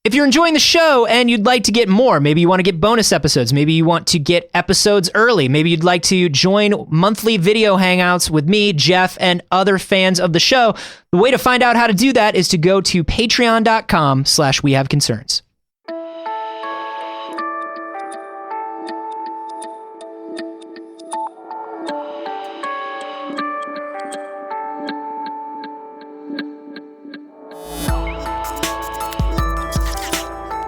If you're enjoying the show and you'd like to get more, maybe you want to get bonus episodes, maybe you want to get episodes early, maybe you'd like to join monthly video hangouts with me, Jeff, and other fans of the show, the way to find out how to do that is to go to patreon.com/wehaveconcerns.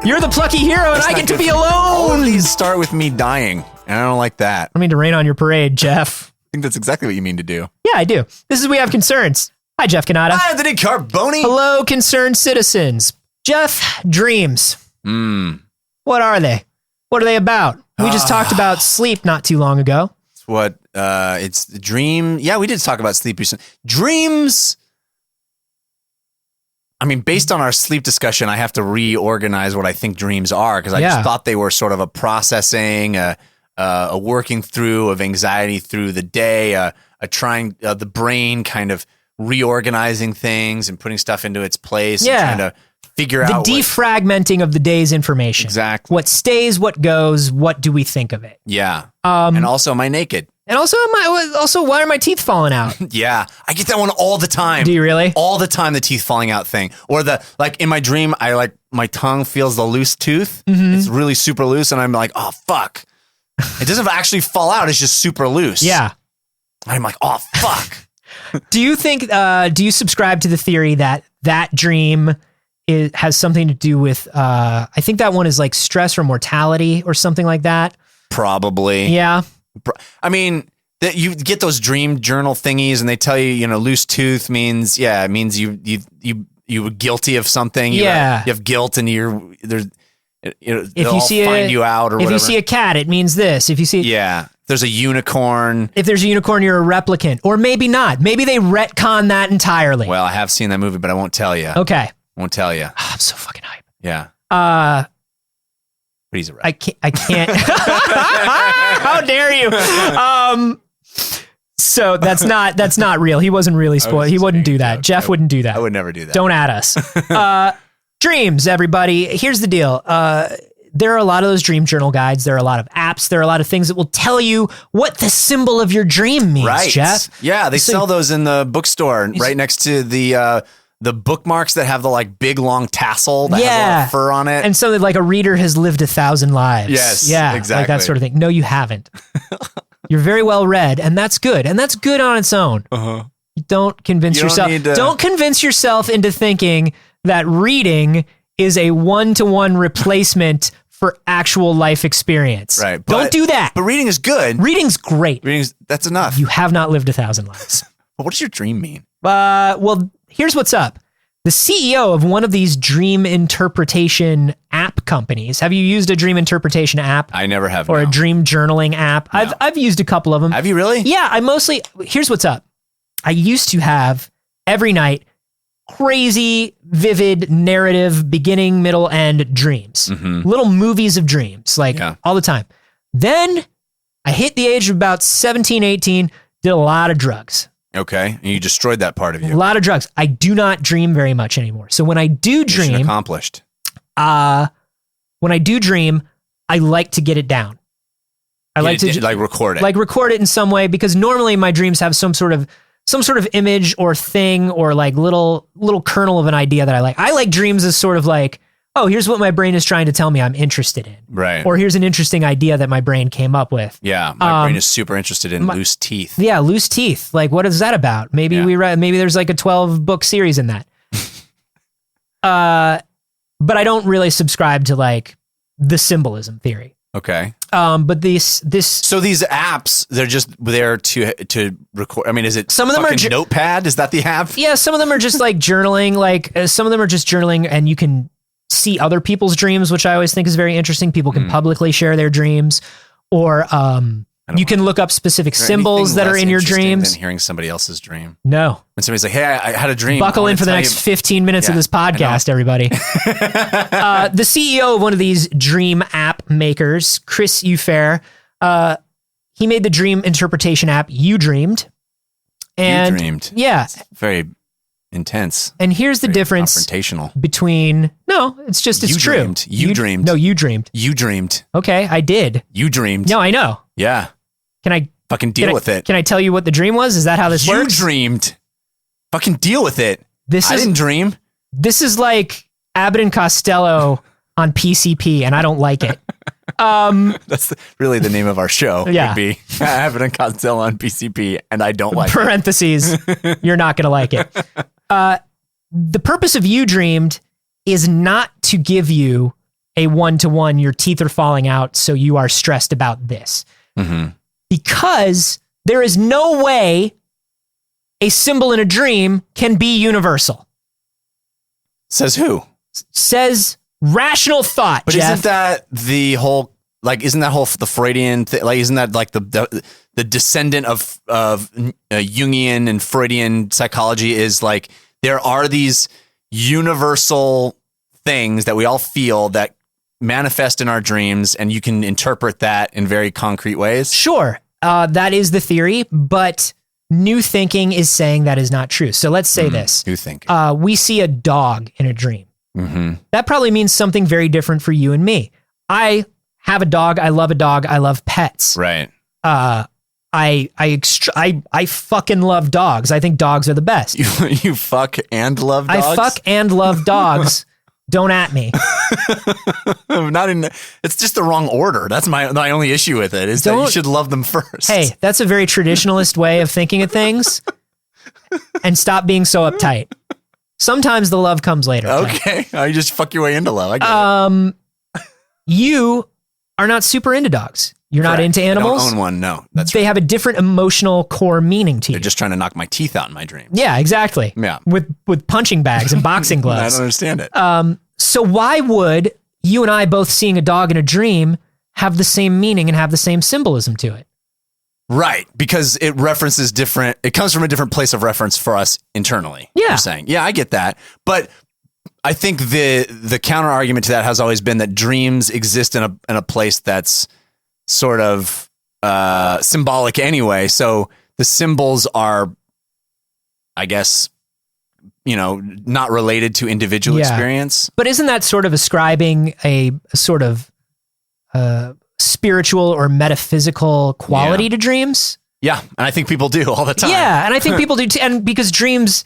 You're the plucky hero, and I get to be alone. All of these start with me dying, and I don't like that. I mean to rain on your parade, Jeff. I think that's exactly what you mean to do. Yeah, I do. This is We Have Concerns. Hi, Jeff Canada. Hi, Anthony Carboni. Hello, concerned citizens. Jeff, dreams. What are they? What are they about? We just talked about sleep not too long ago. It's what? It's the dream. Yeah, we did talk about sleep recently. Dreams. I mean, based on our sleep discussion, I have to reorganize what I think dreams are, because I just thought they were sort of a processing, a working through of anxiety through the day, a trying the brain kind of reorganizing things and putting stuff into its place, and trying to figure out the defragmenting of the day's information. Exactly. What stays, what goes, what do we think of it? Yeah. And also, am I naked? And also, why are my teeth falling out? Yeah, I get that one all the time. Do you really? All the time, the teeth falling out thing. Or in my dream, my tongue feels the loose tooth. Mm-hmm. It's really super loose, and I'm like, oh, fuck. It doesn't actually fall out. It's just super loose. Yeah. I'm like, oh, fuck. Do you subscribe to the theory that dream has something to do with, I think that one is like stress or mortality or something like that? Probably. Yeah. I mean, that you get those dream journal thingies, and they tell you, loose tooth means, it means you were guilty of something. You have guilt, and if you see find you out, or if you see a cat, it means this. If you see, there's a unicorn. If there's a unicorn, you're a replicant, or maybe not. Maybe they retcon that entirely. Well, I have seen that movie, but I won't tell you. Okay, I won't tell you. I'm so fucking hype. Yeah. But he's a rat. I can't. How dare you? So that's not real. He wasn't really spoiled. He wouldn't do that. Jeff wouldn't do that. I would never do that. Don't add us. Dreams, everybody. Here's the deal. There are a lot of those dream journal guides. There are a lot of apps. There are a lot of things that will tell you what the symbol of your dream means, right. Jeff. Yeah, they sell those in the bookstore right next to the bookmarks that have the big long tassel that has a lot of fur on it. And so that a reader has lived 1,000 lives. Yes, yeah, exactly. That sort of thing. No, you haven't. You're very well read, and that's good. And that's good on its own. Uh-huh. Don't convince yourself. Don't convince yourself into thinking that reading is a one-to-one replacement for actual life experience. Right. Don't do that. But reading is good. Reading's great. That's enough. You have not lived 1,000 lives. What does your dream mean? Well, here's what's up. The CEO of one of these dream interpretation app companies. Have you used a dream interpretation app? I never have. Or a dream journaling app? No. I've used a couple of them. Have you really? Yeah, here's what's up. I used to have every night crazy, vivid, narrative, beginning, middle, end dreams. Mm-hmm. Little movies of dreams, all the time. Then I hit the age of about 17, 18, did a lot of drugs. Okay, and you destroyed that part of you. A lot of drugs. I do not dream very much anymore. So when I do dream, mission accomplished. When I do dream, I like to get it down. I like to record it. Record it in some way, because normally my dreams have some sort of image or thing or little kernel of an idea that I like. I like dreams as sort of oh, here's what my brain is trying to tell me I'm interested in. Right. Or here's an interesting idea that my brain came up with. Yeah, my brain is super interested in loose teeth. Yeah, loose teeth. What is that about? Maybe maybe there's a 12-book series in that. But I don't really subscribe to the symbolism theory. Okay. But this. So these apps, they're just there to record. I mean, is it some of them are Notepad? Is that the app? Yeah, some of them are just journaling. Some of them are just journaling, and you can see other people's dreams, which I always think is very interesting. People can publicly share their dreams, or you can look up specific symbols that are in your dreams. Than hearing somebody else's dream. No. When somebody's like, "Hey, I had a dream." Buckle in for the next 15 minutes of this podcast, everybody. The CEO of one of these dream app makers, Chris Ufere, he made the dream interpretation app uDreamed. And uDreamed. Yeah. It's very intense. And here's the difference confrontational. Between it's true. Dreamed. You dreamed. No, you dreamed. You dreamed. Okay, I did. You dreamed. No, I know. Yeah. Can I fucking deal with it? Can I tell you what the dream was? Is that how this works? You dreamed. Fucking deal with it. I didn't dream. This is like Abbott and Costello on PCP, and I don't like it. That's really the name of our show. Yeah. Would be Abbott and Costello on PCP, and I don't like Parentheses, you're not going to like it. The purpose of You Dreamed is not to give you a one-to-one, your teeth are falling out, so you are stressed about this. Mm-hmm. Because there is no way a symbol in a dream can be universal. Says who? Says rational thought, but Jeff. Isn't that the whole, the Freudian thing? Like, isn't that like the descendant of Jungian and Freudian psychology is like, there are these universal things that we all feel that manifest in our dreams, and you can interpret that in very concrete ways? Sure. That is the theory, but new thinking is saying that is not true. So let's say this. New thinking. We see a dog in a dream. Mm-hmm. That probably means something very different for you and me. I have a dog. I love a dog. I love pets. Right. I fucking love dogs. I think dogs are the best. You fuck and love dogs? I fuck and love dogs. Don't at me. It's just the wrong order. That's my only issue with it, is that you should love them first. Hey, that's a very traditionalist way of thinking of things. And stop being so uptight. Sometimes the love comes later. Okay. You just fuck your way into love. I get it. You are not super into dogs. You're Correct. not into animals. I don't own one. No, they have a different emotional core meaning to you. They're just trying to knock my teeth out in my dreams. Yeah, exactly. Yeah. With punching bags and boxing gloves. I don't understand it. So why would you and I both seeing a dog in a dream have the same meaning and have the same symbolism to it? Right, because it references different. It comes from a different place of reference for us internally. Yeah, you're saying. Yeah, I get that, but I think the counter argument to that has always been that dreams exist in a place that's sort of symbolic anyway. So the symbols are, I guess, not related to individual experience. But isn't that sort of ascribing a sort of spiritual or metaphysical quality to dreams? Yeah, and I think people do all the time. Yeah, and I think people do too. And because dreams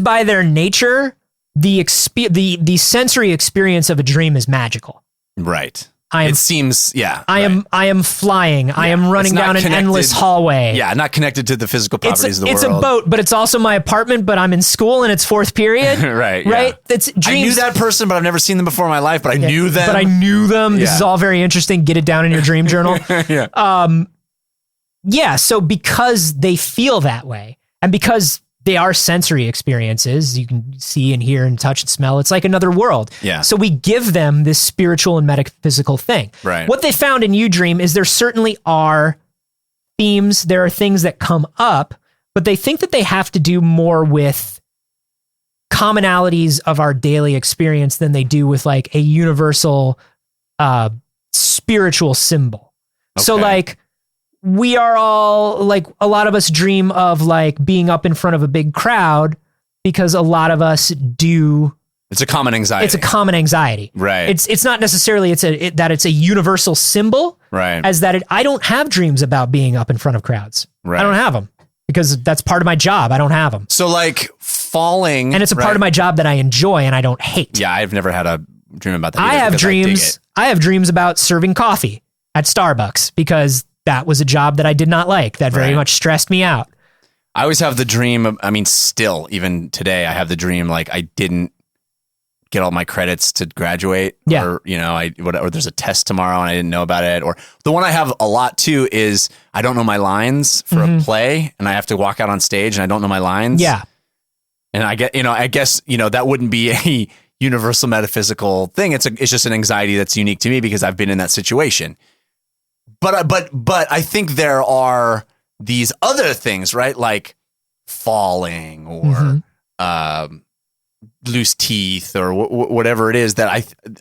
by their nature, the sensory experience of a dream is magical. Right. It seems, I am flying. Yeah. I am running down an endless hallway. Yeah, not connected to the physical properties of the world. It's a boat, but it's also my apartment, but I'm in school and it's fourth period. Right. Right? Yeah. It's dreams. I knew that person, but I've never seen them before in my life, but I knew them. This is all very interesting. Get it down in your dream journal. Yeah. So because they feel that way, and because they are sensory experiences, you can see and hear and touch and smell. It's like another world. Yeah. So we give them this spiritual and metaphysical thing. Right. What they found in uDream is there certainly are themes. There are things that come up, but they think that they have to do more with commonalities of our daily experience than they do with like a universal spiritual symbol. Okay. So like, we are all like, a lot of us dream of like being up in front of a big crowd because a lot of us do. It's a common anxiety. Right. It's not necessarily that it's a universal symbol. Right. As that I don't have dreams about being up in front of crowds. Right. I don't have them because that's part of my job. I don't have them. So like falling. And it's a part of my job that I enjoy and I don't hate. Yeah. I've never had a dream about that. I have dreams about serving coffee at Starbucks because that was a job that I did not like. That very much stressed me out. I always have the dream. Still, even today, I have the dream like I didn't get all my credits to graduate. Yeah. Or, or there's a test tomorrow and I didn't know about it. Or the one I have a lot too is I don't know my lines for a play and I have to walk out on stage and I don't know my lines. Yeah. And I guess that wouldn't be a universal metaphysical thing. It's just an anxiety that's unique to me because I've been in that situation. But I think there are these other things, right? Like falling or loose teeth or whatever it is that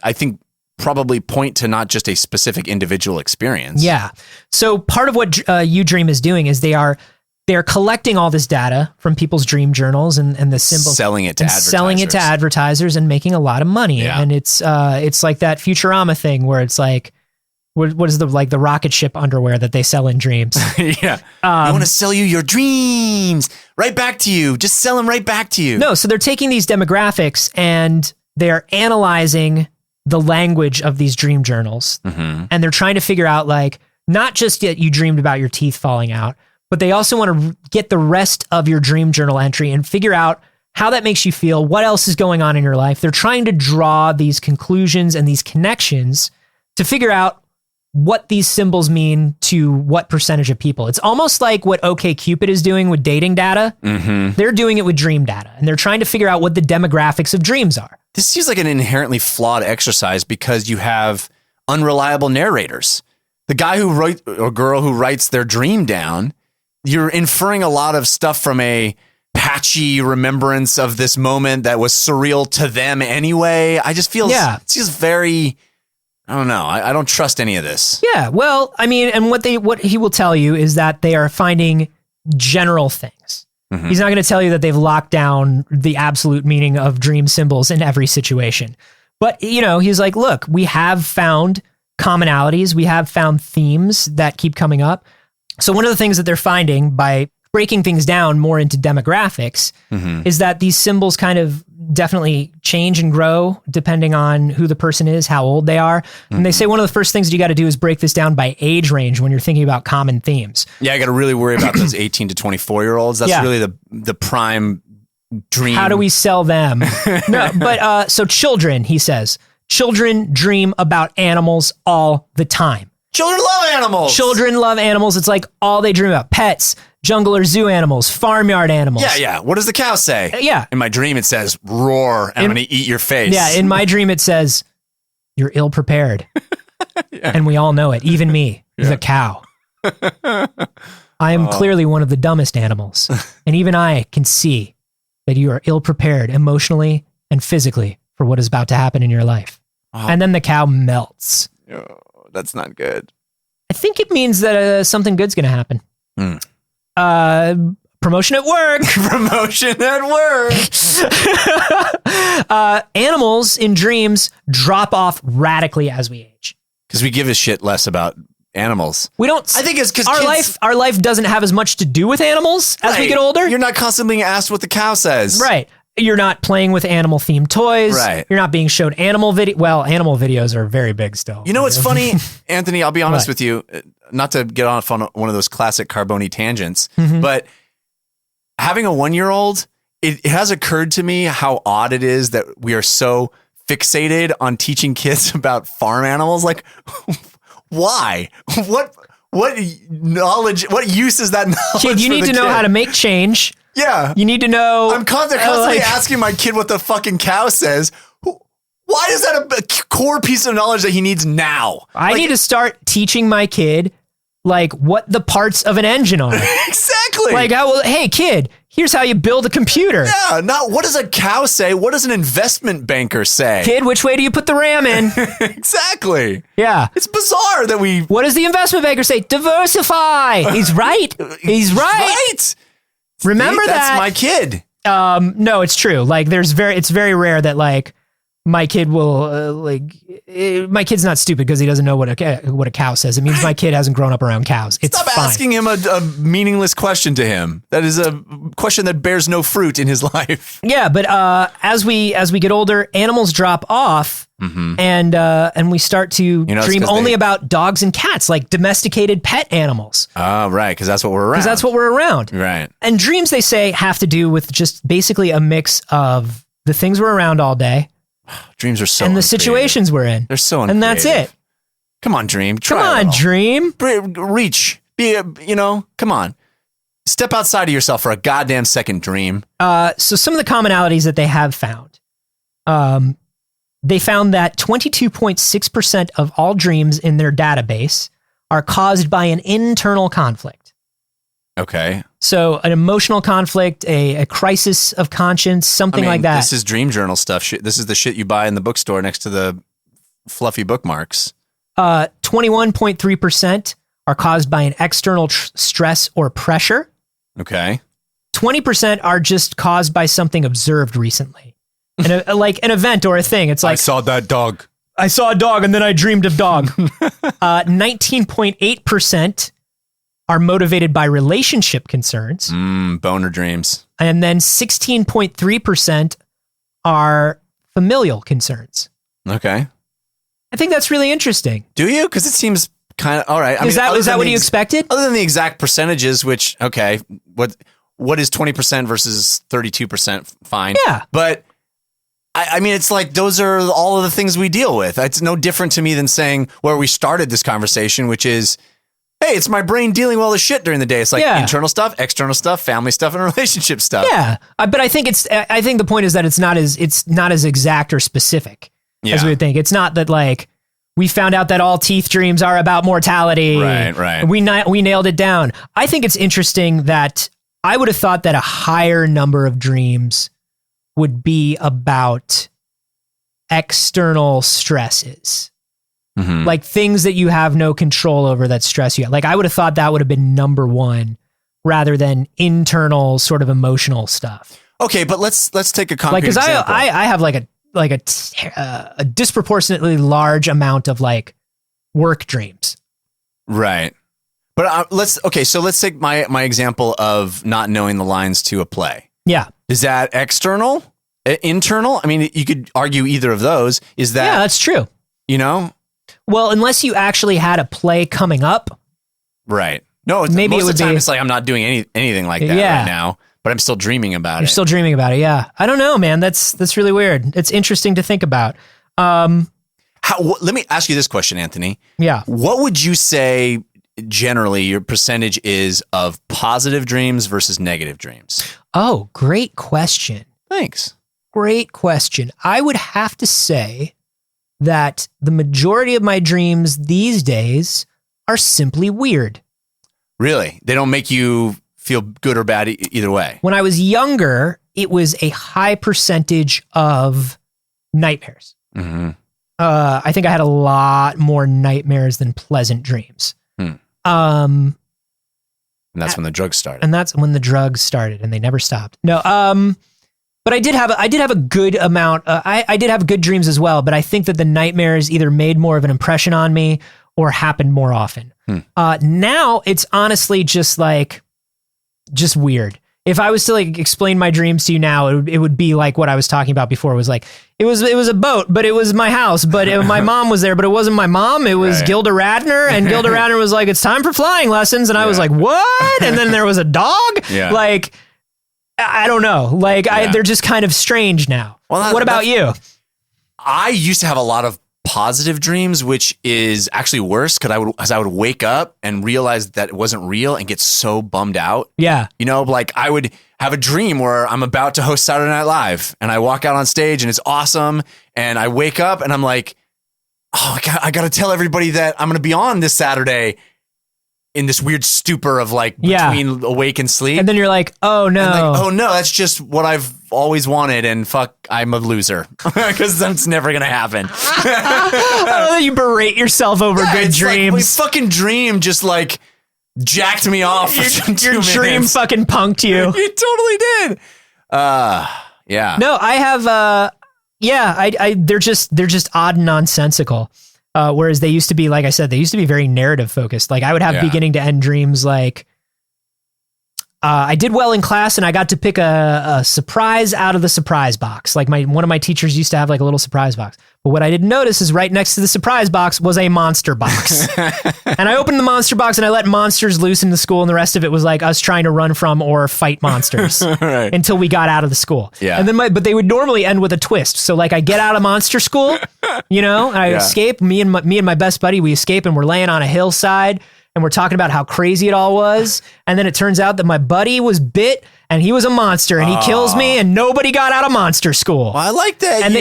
I think probably point to not just a specific individual experience. Yeah. So part of what uDream is doing is they are they're collecting all this data from people's dream journals and the symbols, selling it to advertisers and making a lot of money. Yeah. And it's like that Futurama thing where it's like, what is the rocket ship underwear that they sell in dreams? Yeah. I want to sell you your dreams right back to you. Just sell them right back to you. No. So they're taking these demographics and they're analyzing the language of these dream journals. Mm-hmm. And they're trying to figure out, like, not just that you dreamed about your teeth falling out, but they also want to get the rest of your dream journal entry and figure out how that makes you feel, what else is going on in your life. They're trying to draw these conclusions and these connections to figure out what these symbols mean to what percentage of people. It's almost like what OkCupid is doing with dating data. Mm-hmm. They're doing it with dream data, and they're trying to figure out what the demographics of dreams are. This seems like an inherently flawed exercise because you have unreliable narrators. The guy who writes or girl who writes their dream down, you're inferring a lot of stuff from a patchy remembrance of this moment that was surreal to them anyway. I just feel it's just very, I don't know. I don't trust any of this. Yeah. Well, I mean, and what he will tell you is that they are finding general things. Mm-hmm. He's not going to tell you that they've locked down the absolute meaning of dream symbols in every situation. But, he's like, look, we have found commonalities. We have found themes that keep coming up. So one of the things that they're finding by breaking things down more into demographics is that these symbols kind of definitely change and grow depending on who the person is, how old they are. And they say one of the first things that you got to do is break this down by age range when you're thinking about common themes. Yeah, I got to really worry about those 18 to 24-year-olds. That's really the prime dream. How do we sell them? No, but so children, he says, children dream about animals all the time. Children love animals. Children love animals. It's like all they dream about. Pets, jungle or zoo animals, farmyard animals. Yeah. What does the cow say? Yeah. In my dream, it says, roar, and I'm going to eat your face. Yeah, in my dream, it says, you're ill-prepared. And we all know it, even me, the cow. I am clearly one of the dumbest animals. And even I can see that you are ill-prepared emotionally and physically for what is about to happen in your life. And then the cow melts. Oh, that's not good. I think it means that something good's going to happen. Promotion at work. Promotion at work. Animals in dreams drop off radically as we age. Because we give a shit less about animals. We don't. I think it's because our life doesn't have as much to do with animals as we get older. You're not constantly being asked what the cow says. Right. You're not playing with animal themed toys. Right. You're not being shown animal video. Well, animal videos are very big still. You know what's funny, Anthony? I'll be honest with you. Not to get off on one of those classic Carboni tangents, but having a 1-year-old, it has occurred to me how odd it is that we are so fixated on teaching kids about farm animals. Like, why? What knowledge? What use is that knowledge? Kid, you need to know how to make change. Yeah. You need to know. I'm constantly asking my kid what the fucking cow says. Why is that a core piece of knowledge that he needs now? I need to start teaching my kid, like, what the parts of an engine are. Exactly. Like, hey, kid, here's how you build a computer. Yeah, not what does a cow say? What does an investment banker say? Kid, which way do you put the RAM in? Exactly. Yeah. It's bizarre that we... What does the investment banker say? Diversify. He's right. He's right. Remember that. That's my kid. No, it's true. Like, it's very rare that, like, my kid will my kid's not stupid because he doesn't know what a cow says. It means my kid hasn't grown up around cows. It's Stop fine. asking him a meaningless question to him. That is a question that bears no fruit in his life. Yeah, but as we get older, animals drop off, and we start to dream only about dogs and cats, like domesticated pet animals. Oh, right, because that's what we're around. Because that's what we're around. Right. And dreams, they say, have to do with just basically a mix of the things we're around all day. Dreams are so and the uncreative. situations we're in. They're so uncreative. And that's it. Come on, dream. Come on, dream. Reach. Come on. Step outside of yourself for a goddamn second, dream. So some of the commonalities that they have found. They found that 22.6% of all dreams in their database are caused by an internal conflict. Okay. So an emotional conflict, a crisis of conscience, something like that. This is dream journal stuff. This is the shit you buy in the bookstore next to the fluffy bookmarks. 21.3% are caused by an external stress or pressure. Okay. 20% are just caused by something observed recently. Like an event or a thing. It's like, I saw that dog. I saw a dog and then I dreamed of dog. 19.8% are motivated by relationship concerns. Boner dreams. And then 16.3% are familial concerns. Okay. I think that's really interesting. Do you? Because it seems kind of all right. Is that what you expected? Other than the exact percentages, which okay, what is 20% versus 32%? Fine. Yeah. But I mean, it's like those are all of the things we deal with. It's no different to me than saying where we started this conversation, which is, hey, it's my brain dealing with all this shit during the day. It's like internal stuff, external stuff, family stuff, and relationship stuff. Yeah, but I think the point is that it's not as exact or specific as we would think. It's not that like we found out that all teeth dreams are about mortality. Right. We nailed it down. I think it's interesting that I would have thought that a higher number of dreams would be about external stresses. Mm-hmm. Like things that you have no control over that stress you. Like I would have thought that would have been number one rather than internal sort of emotional stuff. Okay, but let's take a concrete example. I have like a disproportionately large amount of like work dreams. Right. But let's take my example of not knowing the lines to a play. Yeah. Is that external? Internal? I mean, you could argue either of those. Is that... Yeah, that's true. You know? Well, unless you actually had a play coming up. Right. No, maybe most it would of the time be, it's like I'm not doing anything like that right now, but I'm still dreaming about it. You're still dreaming about it, yeah. I don't know, man. That's really weird. It's interesting to think about. Let me ask you this question, Anthony. Yeah. What would you say generally your percentage is of positive dreams versus negative dreams? Oh, great question. Thanks. Great question. I would have to say that the majority of my dreams these days are simply weird. Really? They don't make you feel good or bad either way? When I was younger, it was a high percentage of nightmares. Mm-hmm. I think I had a lot more nightmares than pleasant dreams. And that's when the drugs started. And that's when the drugs started, and they never stopped. No, but I did have a good amount. I did have good dreams as well, but I think that the nightmares either made more of an impression on me or happened more often. Now it's honestly just weird. If I was to like explain my dreams to you now, it would be like what I was talking about before. It was like, it was a boat, but it was my house, but my mom was there, but it wasn't my mom. It was Gilda Radner, and Gilda Radner was like, it's time for flying lessons. And I was like, what? And then there was a dog. Like, I don't know. Like they're just kind of strange now. Well, what about you? I used to have a lot of positive dreams, which is actually worse because I would wake up and realize that it wasn't real and get so bummed out. Yeah. You know, like I would have a dream where I'm about to host Saturday Night Live and I walk out on stage and it's awesome. And I wake up and I'm like, oh, I got to tell everybody that I'm going to be on this Saturday in this weird stupor of like between awake and sleep. And then you're like, oh no. Like, oh no, that's just what I've always wanted. And fuck, I'm a loser because that's never going to happen. You berate yourself over good dreams. Like, my fucking dream just like jacked me off. Your dream fucking punked you. It totally did. Yeah. No, I have, they're just odd and nonsensical. Whereas they used to be, like I said, they used to be very narrative focused. Like I would have beginning to end dreams like, I did well in class and I got to pick a surprise out of the surprise box. Like one of my teachers used to have like a little surprise box. But what I didn't notice is right next to the surprise box was a monster box. And I opened the monster box and I let monsters loose in the school, and the rest of it was like us trying to run from or fight monsters until we got out of the school. Yeah. And then but they would normally end with a twist. So like I get out of monster school, and I escape. Me and my best buddy, we escape, and we're laying on a hillside. And we're talking about how crazy it all was. And then it turns out that my buddy was bit and he was a monster and he kills me and nobody got out of monster school. Well, I like that. And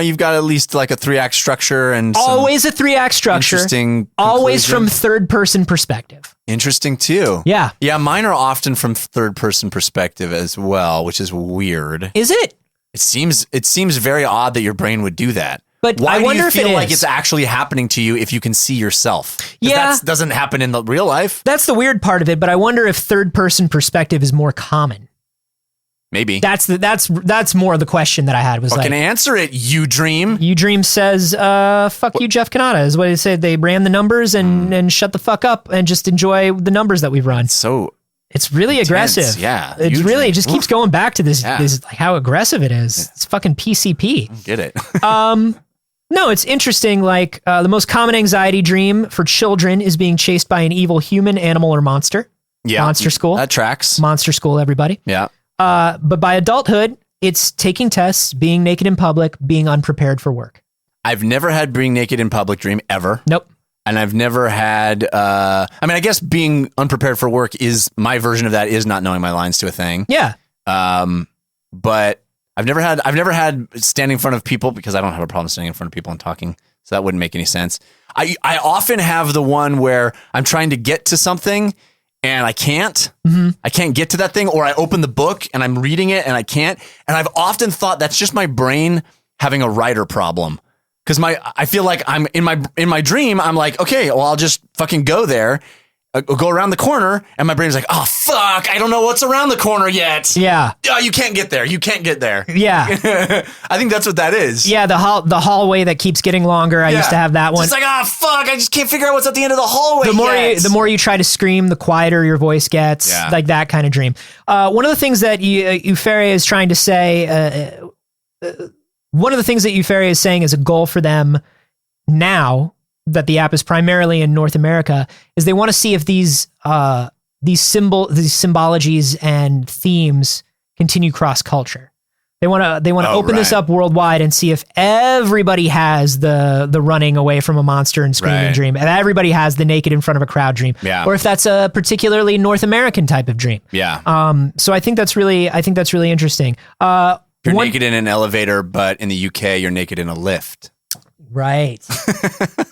you've got at least like a 3-act structure and always a 3-act structure. Interesting. Always from third person perspective. Interesting too. Yeah. Yeah. Mine are often from third person perspective as well, which is weird. Is it? It seems very odd that your brain would do that. But why I wonder do you if feel it like is. it's actually happening to you if you can see yourself? Yeah. That doesn't happen in the real life. That's the weird part of it, but I wonder if third-person perspective is more common. Maybe. That's more the question that I had was Fucking answer it, uDream. uDream says, fuck you, Jeff Kanata, is what he said. They ran the numbers and shut the fuck up and just enjoy the numbers that we've run. So it's really intense. aggressive. Yeah. It's really, it just keeps going back to this, this like how aggressive it is. It's fucking PCP. Get it. No, it's interesting. Like the most common anxiety dream for children is being chased by an evil human, animal, or monster. Yeah. Monster school. That tracks. Monster school, everybody. Yeah. But by adulthood, it's taking tests, being naked in public, being unprepared for work. I've never had being naked in public dream ever. Nope. And I've never had, I guess being unprepared for work is my version of that is not knowing my lines to a thing. Yeah. But I've never had standing in front of people because I don't have a problem standing in front of people and talking. So that wouldn't make any sense. I often have the one where I'm trying to get to something and I can't. Mm-hmm. I can't get to that thing, or I open the book and I'm reading it and I can't. And I've often thought that's just my brain having a writer problem. Because I feel like I'm in my dream, I'm like, okay, well, I'll just fucking go there, go around the corner, and my brain's like, oh fuck, I don't know what's around the corner yet. Yeah. Oh, you can't get there. You can't get there. Yeah. I think that's what that is. Yeah, the hallway that keeps getting longer. I used to have that one. It's like, oh fuck, I just can't figure out what's at the end of the hallway. The more you try to scream, the quieter your voice gets. Yeah. Like that kind of dream. One of the things that Ufere is trying to say, one of the things that Ufere is saying is a goal for them now that the app is primarily in North America is they want to see if these symbologies and themes continue cross culture. They want to open this up worldwide and see if everybody has the running away from a monster and screaming dream, and everybody has the naked in front of a crowd dream, or if that's a particularly North American type of dream. Yeah. So I think that's really interesting. You're naked in an elevator, but in the UK, you're naked in a lift. Right.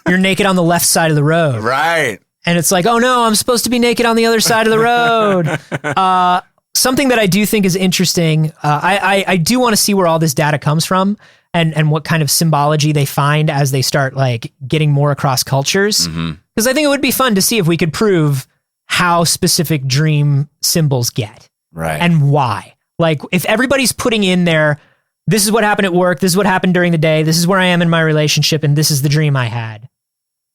You're naked on the left side of the road. Right. And it's like, oh no, I'm supposed to be naked on the other side of the road. Something that I do think is interesting. I do want to see where all this data comes from and what kind of symbology they find as they start like getting more across cultures. Because I think it would be fun to see if we could prove how specific dream symbols get. Right. And why. Like if everybody's putting in there, this is what happened at work, this is what happened during the day, this is where I am in my relationship, and this is the dream I had.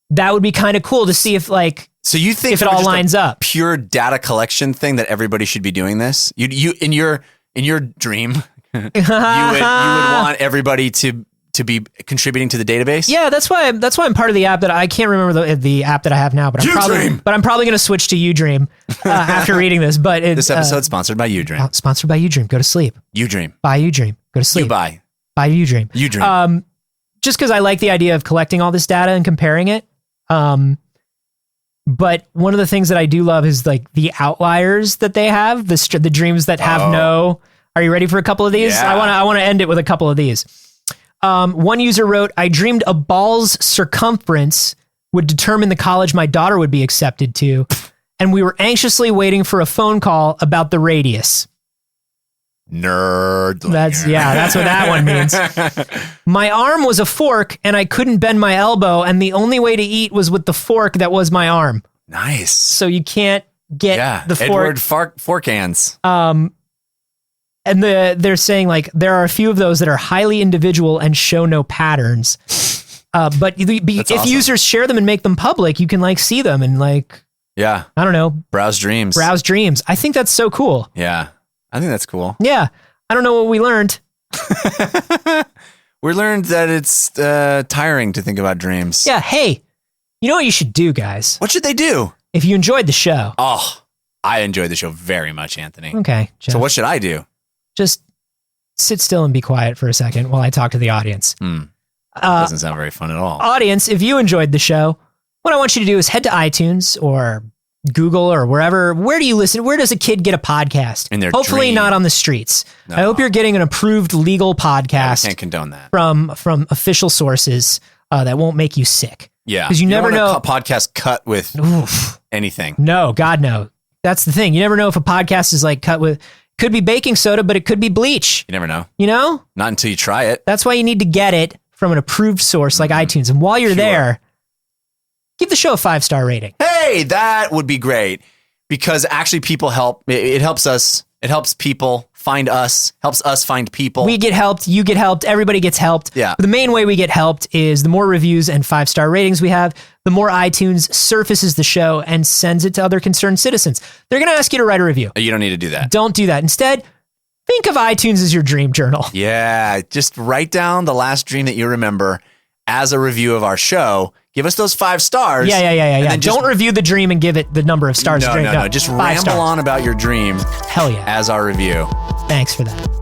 That would be kind of cool to see if like, so you think if it all lines up. Pure data collection thing that everybody should be doing this. You in your dream, you would want everybody to be contributing to the database. Yeah, that's why I'm part of the app that I can't remember the app that I have now, but I'm probably going to switch to uDream after reading this. But this episode's sponsored by uDream. Sponsored by uDream. Go to sleep. uDream. Buy uDream. Go to sleep. Buy uDream. uDream. Just because I like the idea of collecting all this data and comparing it. But one of the things that I do love is like the outliers that they have, the dreams that have no. Are you ready for a couple of these? Yeah. I want to end it with a couple of these. One user wrote, I dreamed a ball's circumference would determine the college my daughter would be accepted to, and we were anxiously waiting for a phone call about the radius. Nerd. That's what that one means. My arm was a fork and I couldn't bend my elbow, and the only way to eat was with the fork that was my arm. Nice. So you can't get the fork. Edward fork hands. And they're saying like there are a few of those that are highly individual and show no patterns. But if users share them and make them public, you can like see them and like, I don't know, browse dreams. I think that's so cool. Yeah, I think that's cool. Yeah, I don't know what we learned. We learned that it's tiring to think about dreams. Yeah. Hey, you know what you should do, guys? What should they do? If you enjoyed the show. Oh, I enjoyed the show very much, Anthony. Okay. Jeff. So what should I do? Just sit still and be quiet for a second while I talk to the audience. Doesn't sound very fun at all. Audience, if you enjoyed the show, what I want you to do is head to iTunes or Google or wherever. Where do you listen? Where does a kid get a podcast? In their Hopefully dream. not on the streets. No. I hope you're getting an approved legal podcast. I can't condone that. From official sources that won't make you sick. Yeah. Because you never don't know. want a podcast cut with anything. No, God, no. That's the thing. You never know if a podcast is like cut with, could be baking soda, but it could be bleach. You never know. You know? Not until you try it. That's why you need to get it from an approved source like iTunes. And while you're there, give the show a 5-star rating. Hey, that would be great, because actually people help. It helps us. It helps people find us, helps us find people. We get helped, you get helped, everybody gets helped. Yeah. The main way we get helped is the more reviews and 5-star ratings we have, the more iTunes surfaces the show and sends it to other concerned citizens. They're going to ask you to write a review. You don't need to do that. Don't do that. Instead, think of iTunes as your dream journal. Yeah, just write down the last dream that you remember as a review of our show. Give us those 5 stars. Yeah. Don't review the dream and give it the number of stars. No. Just ramble on about your dream. Hell yeah. As our review. Thanks for that.